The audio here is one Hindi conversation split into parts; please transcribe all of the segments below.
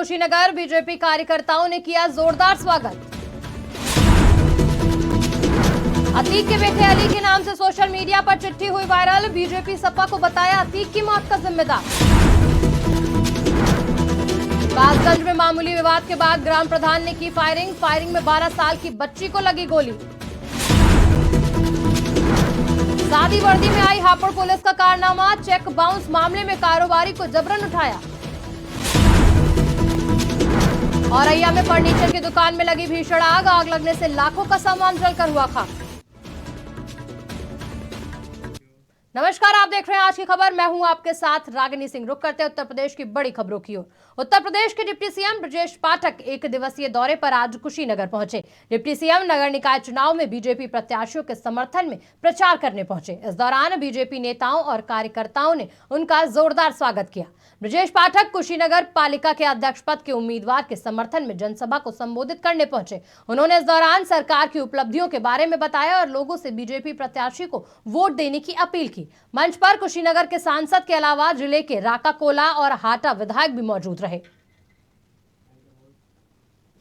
कुशीनगर बीजेपी कार्यकर्ताओं ने किया जोरदार स्वागत। अतीक के बेटे अली के नाम से सोशल मीडिया पर चिट्ठी हुई वायरल। बीजेपी सपा को बताया अतीक की मौत का जिम्मेदार। कासगंज में मामूली विवाद के बाद ग्राम प्रधान ने की फायरिंग में 12 साल की बच्ची को लगी गोली। सादी वर्दी में आई हापुड़ पुलिस का कारनामा। चेक बाउंस मामले में कारोबारी को जबरन उठाया। औरैया में फर्नीचर की दुकान में लगी भीषण आग लगने से लाखों का सामान जलकर हुआ खाक। नमस्कार, आप देख रहे हैं आज की खबर। मैं हूं आपके साथ रागिनी सिंह। रुक करते हैं उत्तर प्रदेश की बड़ी खबरों की ओर। उत्तर प्रदेश के डिप्टी सीएम ब्रजेश पाठक एक दिवसीय दौरे पर आज कुशीनगर पहुंचे। डिप्टी सीएम नगर निकाय चुनाव में बीजेपी प्रत्याशियों के समर्थन में प्रचार करने पहुंचे। इस दौरान बीजेपी नेताओं और कार्यकर्ताओं ने उनका जोरदार स्वागत किया। ब्रजेश पाठक कुशीनगर पालिका के अध्यक्ष पद के उम्मीदवार के समर्थन में जनसभा को संबोधित करने पहुंचे। उन्होंने इस दौरान सरकार की उपलब्धियों के बारे में बताया और लोगों से बीजेपी प्रत्याशी को वोट देने की अपील की। मंच पर कुशीनगर के सांसद के अलावा जिले के राकाकोला और हाटा विधायक भी मौजूद रहे।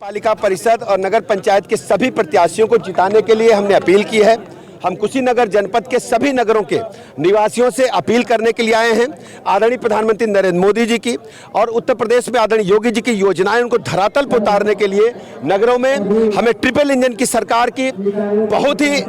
पालिका परिषद और नगर पंचायत के सभी प्रत्याशियों को जिताने के लिए हमने अपील की है। हम कुशीनगर जनपद के सभी नगरों के निवासियों से अपील करने के लिए आए हैं। आदरणीय प्रधानमंत्री नरेंद्र मोदी जी की और उत्तर प्रदेश में आदरणीय योगी जी की योजनाएं उनको धरातल पर उतारने के लिए नगरों में हमें ट्रिपल इंजन की सरकार की बहुत ही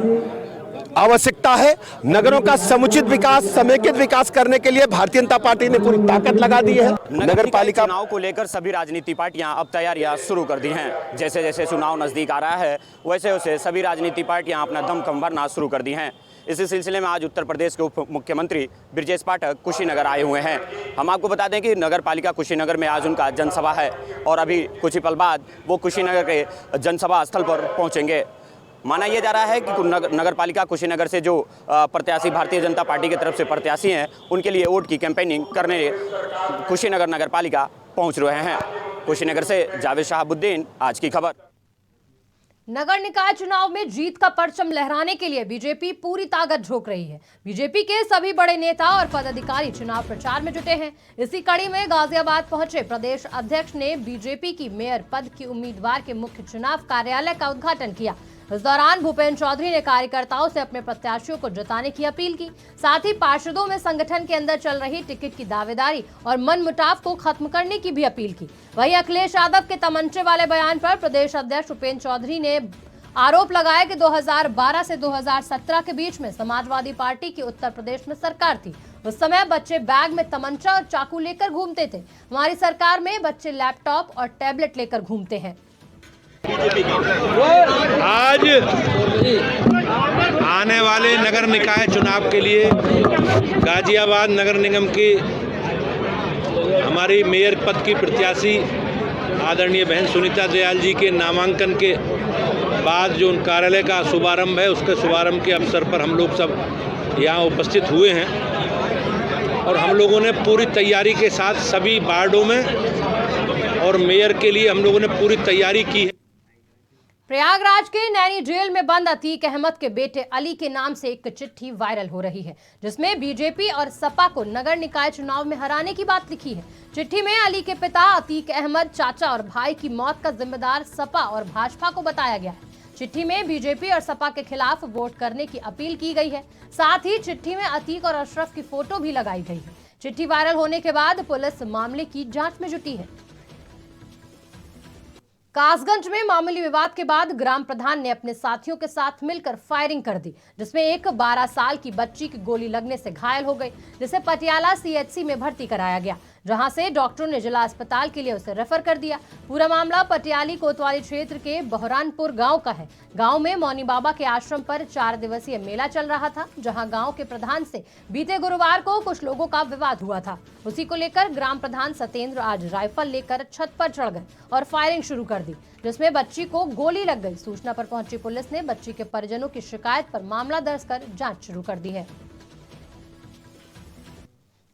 आवश्यकता है। नगरों का समुचित विकास, समेकित विकास करने के लिए भारतीय जनता पार्टी ने पूरी ताकत लगा दी है। नगर पालिका चुनाव को लेकर सभी राजनीतिक पार्टियां अब तैयारियां शुरू कर दी हैं। जैसे जैसे चुनाव नजदीक आ रहा है वैसे वैसे सभी राजनीतिक पार्टियां अपना दमखम भरना शुरू कर दी हैं। इसी सिलसिले में आज उत्तर प्रदेश के उप मुख्यमंत्री ब्रजेश पाठक कुशीनगर आए हुए हैं। हम आपको बता दें कि नगर पालिका कुशीनगर में आज उनका जनसभा है और अभी कुछ ही पल बाद वो कुशीनगर के जनसभा स्थल पर पहुंचेंगे। माना यह जा रहा है कि नगर पालिका कुशीनगर से जो प्रत्याशी भारतीय जनता पार्टी की तरफ से प्रत्याशी हैं उनके लिए वोट की कैंपेनिंग करने कुशीनगर नगर पालिका पहुंच रहे हैं। कुशीनगर से जावेद शहाबुद्दीन, आज की खबर। नगर निकाय चुनाव में जीत का परचम लहराने के लिए बीजेपी पूरी ताकत झोंक रही है। बीजेपी के सभी बड़े नेता और पदाधिकारी चुनाव प्रचार में जुटे हैं। इसी कड़ी में गाजियाबाद पहुंचे प्रदेश अध्यक्ष ने बीजेपी की मेयर पद की उम्मीदवार के मुख्य चुनाव कार्यालय का उद्घाटन किया। इस दौरान भूपेंद्र चौधरी ने कार्यकर्ताओं से अपने प्रत्याशियों को जिताने की अपील की। साथ ही पार्षदों में संगठन के अंदर चल रही टिकट की दावेदारी और मनमुटाव को खत्म करने की भी अपील की। वहीं अखिलेश यादव के तमंचे वाले बयान पर प्रदेश अध्यक्ष भूपेंद्र चौधरी ने आरोप लगाया कि 2012 से 2017 के बीच में समाजवादी पार्टी की उत्तर प्रदेश में सरकार थी। उस समय बच्चे बैग में तमंचा और चाकू लेकर घूमते थे। हमारी सरकार में बच्चे लैपटॉप और टैबलेट लेकर घूमते हैं। आज आने वाले नगर निकाय चुनाव के लिए गाजियाबाद नगर निगम की हमारी मेयर पद की प्रत्याशी आदरणीय बहन सुनीता दयाल जी के नामांकन के बाद जो उन कार्यालय का शुभारंभ है, उसके शुभारंभ के अवसर पर हम लोग सब यहाँ उपस्थित हुए हैं और हम लोगों ने पूरी तैयारी के साथ सभी वार्डों में और मेयर के लिए हम लोगों ने पूरी तैयारी की है। प्रयागराज के नैनी जेल में बंद अतीक अहमद के बेटे अली के नाम से एक चिट्ठी वायरल हो रही है, जिसमें बीजेपी और सपा को नगर निकाय चुनाव में हराने की बात लिखी है। चिट्ठी में अली के पिता अतीक अहमद, चाचा और भाई की मौत का जिम्मेदार सपा और भाजपा को बताया गया है। चिट्ठी में बीजेपी और सपा के खिलाफ वोट करने की अपील की गई है। साथ ही चिट्ठी में अतीक और अशरफ की फोटो भी लगाई गई है। चिट्ठी वायरल होने के बाद पुलिस मामले की जाँच में जुटी है। कासगंज में मामूली विवाद के बाद ग्राम प्रधान ने अपने साथियों के साथ मिलकर फायरिंग कर दी, जिसमें एक 12 साल की बच्ची की गोली लगने से घायल हो गई, जिसे पटियाला सीएचसी में भर्ती कराया गया, जहां से डॉक्टरों ने जिला अस्पताल के लिए उसे रेफर कर दिया। पूरा मामला पटियाली कोतवाली क्षेत्र के बहरानपुर गांव का है। गांव में मौनी बाबा के आश्रम पर 4 दिवसीय मेला चल रहा था, जहां गांव के प्रधान से बीते गुरुवार को कुछ लोगों का विवाद हुआ था। उसी को लेकर ग्राम प्रधान सत्येंद्र आज राइफल लेकर छत पर चढ़ गए और फायरिंग शुरू कर दी, जिसमें बच्ची को गोली लग गई। सूचना पर पहुंची पुलिस ने बच्ची के परिजनों की शिकायत पर मामला दर्ज कर जांच शुरू कर दी है।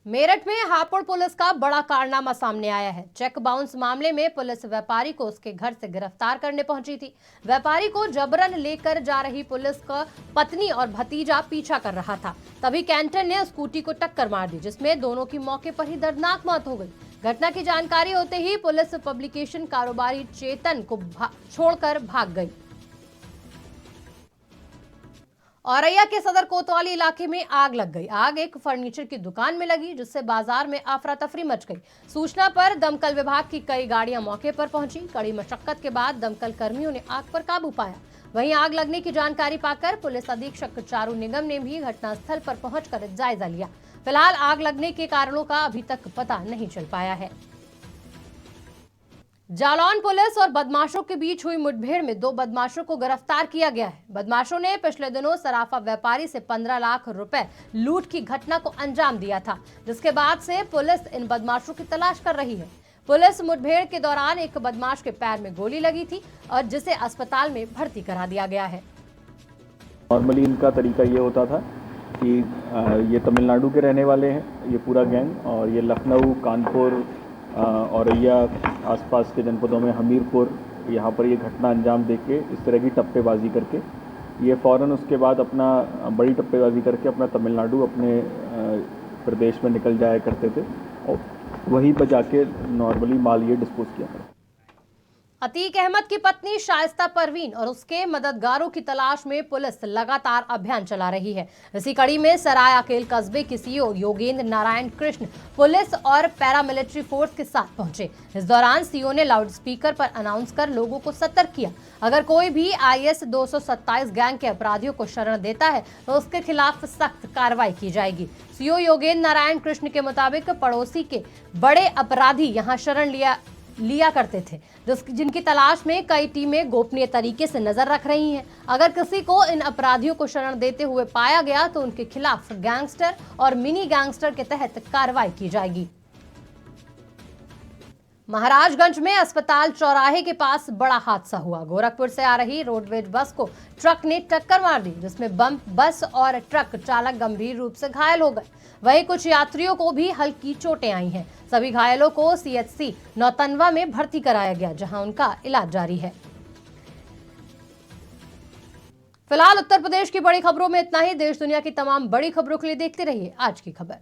मेरठ में हापुड़ पुलिस का बड़ा कारनामा सामने आया है। चेक बाउंस मामले में पुलिस व्यापारी को उसके घर से गिरफ्तार करने पहुंची थी। व्यापारी को जबरन लेकर जा रही पुलिस का पत्नी और भतीजा पीछा कर रहा था। तभी कैंटर ने स्कूटी को टक्कर मार दी, जिसमें दोनों की मौके पर ही दर्दनाक मौत हो गई। घटना की जानकारी होते ही पुलिस पब्लिकेशन कारोबारी चेतन को छोड़कर भाग गई। औरैया के सदर कोतवाली इलाके में आग लग गई। आग एक फर्नीचर की दुकान में लगी, जिससे बाजार में अफरा तफरी मच गई। सूचना पर दमकल विभाग की कई गाड़ियां मौके पर पहुंची। कड़ी मशक्कत के बाद दमकल कर्मियों ने आग पर काबू पाया। वहीं आग लगने की जानकारी पाकर पुलिस अधीक्षक चारू निगम ने भी घटनास्थल पर पहुंचकर जायजा लिया। फिलहाल आग लगने के कारणों का अभी तक पता नहीं चल पाया है। जालौन पुलिस और बदमाशों के बीच हुई मुठभेड़ में 2 बदमाशों को गिरफ्तार किया गया है। बदमाशों ने पिछले दिनों सराफा व्यापारी से 15 लाख रुपए लूट की घटना को अंजाम दिया था, जिसके बाद से पुलिस इन बदमाशों की तलाश कर रही है। पुलिस मुठभेड़ के दौरान एक बदमाश के पैर में गोली लगी थी और जिसे अस्पताल में भर्ती करा दिया गया है। नॉर्मली इनका तरीका ये होता था कि ये तमिलनाडु के रहने वाले हैं, ये पूरा गैंग, और ये लखनऊ, कानपुर, औरैया आसपास के जनपदों में हमीरपुर, यहाँ पर ये घटना अंजाम देके इस तरह की टप्पेबाजी करके ये फ़ौरन उसके बाद अपना बड़ी टप्पेबाजी करके अपना तमिलनाडु अपने प्रदेश में निकल जाया करते थे और वहीं पर जाके नॉर्मली माल ये डिस्पोज किया करते। अतीक अहमद की पत्नी शाइस्ता परवीन और उसके मददगारों की तलाश में पुलिस लगातार अभियान चला रही है। इसी कड़ी में सराय अकेल कस्बे के सीओ योगेंद्र नारायण कृष्ण पुलिस और पैरामिलिट्री फोर्स के साथ पहुंचे। इस दौरान सीओ ने लाउडस्पीकर पर अनाउंस कर लोगों को सतर्क किया। अगर कोई भी IS 227 गैंग के अपराधियों को शरण देता है तो उसके खिलाफ सख्त कार्रवाई की जाएगी। सीओ योगेंद्र नारायण कृष्ण के मुताबिक पड़ोसी के बड़े अपराधी यहाँ शरण लिया करते थे, जिनकी तलाश में कई टीमें गोपनीय तरीके से नजर रख रही हैं। अगर किसी को इन अपराधियों को शरण देते हुए पाया गया तो उनके खिलाफ गैंगस्टर और मिनी गैंगस्टर के तहत कार्रवाई की जाएगी। महाराजगंज में अस्पताल चौराहे के पास बड़ा हादसा हुआ। गोरखपुर से आ रही रोडवेज बस को ट्रक ने टक्कर मार दी, जिसमें बस और ट्रक चालक गंभीर रूप से घायल हो गए। वहीं कुछ यात्रियों को भी हल्की चोटें आई हैं। सभी घायलों को CHC नौतनवा में भर्ती कराया गया, जहां उनका इलाज जारी है। फिलहाल उत्तर प्रदेश की बड़ी खबरों में इतना ही। देश दुनिया की तमाम बड़ी खबरों के लिए देखते रहिए आज की खबर।